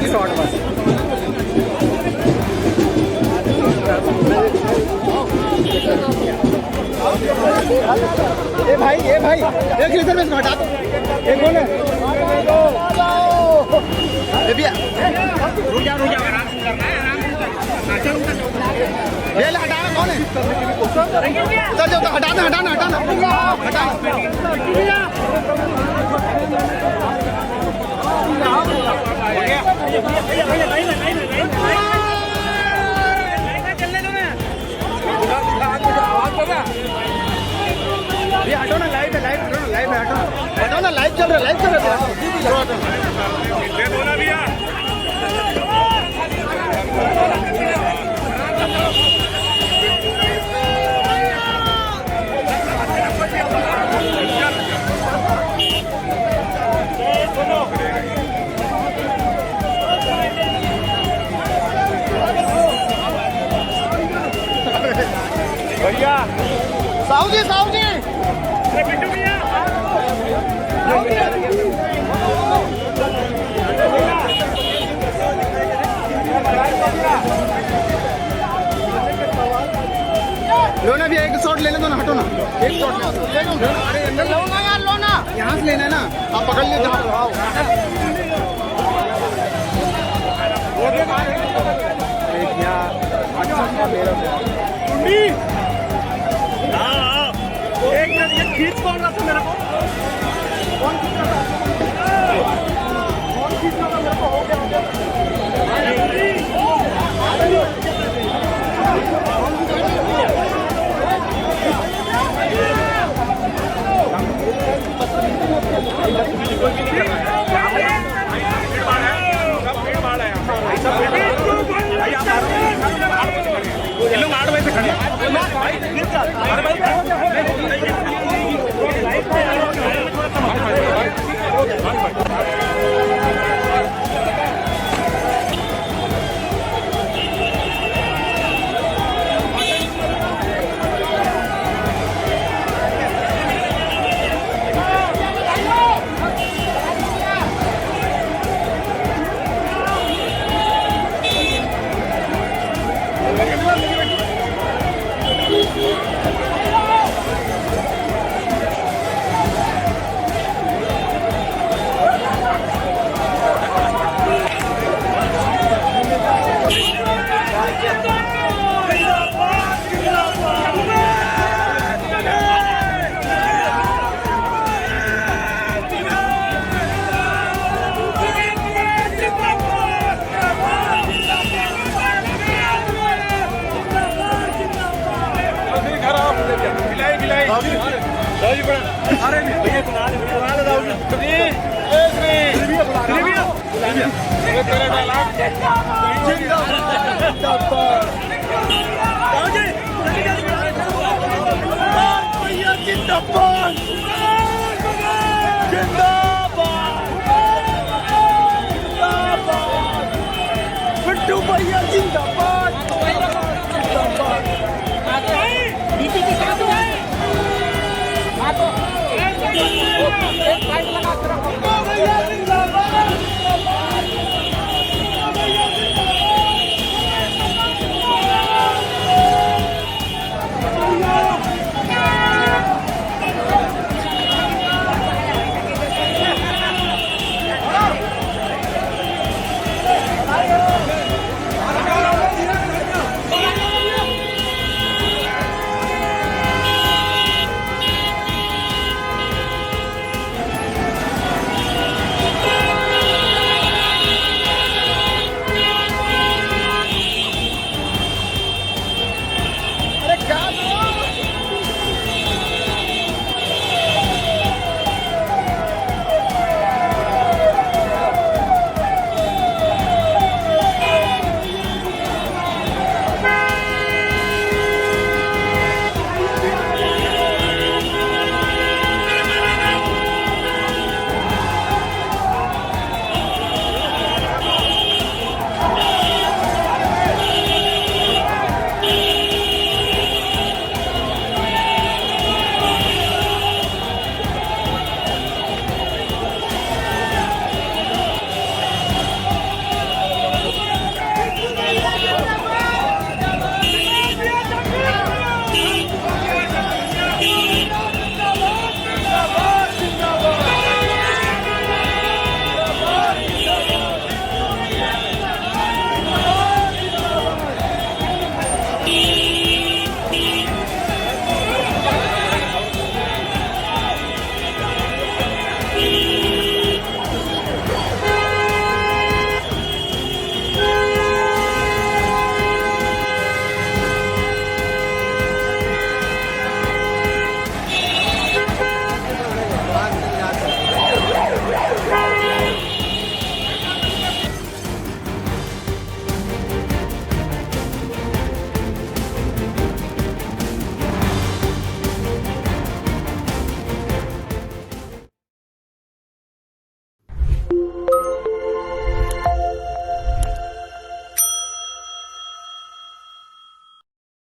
एक शॉट बस। ए भाई एक इधर में हटा दो। एक गोल है। ए भैया रुक जा आराम से करना है, आराम से ये हटाना कौन है? उधर जाओ, हटाना ये हटो ना, लाइव चल रहा है भैया। साहू जी बिट्टू भैया लो ना भैया, एक शॉट ले लो ना, हटो ना, एक शॉट ले लो। अरे अंदर लो ना यार, लो ना, यहाँ से लेना है ना, आप पकड़ लीजिए। एक मिनट, ये खींच कौन रहा था मेरे को? कौन खींच रहा था मेरे को? हो गया लोग 8 बजे से खड़े अरे भैया बना दे जिंदाबाद बिट्टू भैया जिंदाबाद। Obrigado!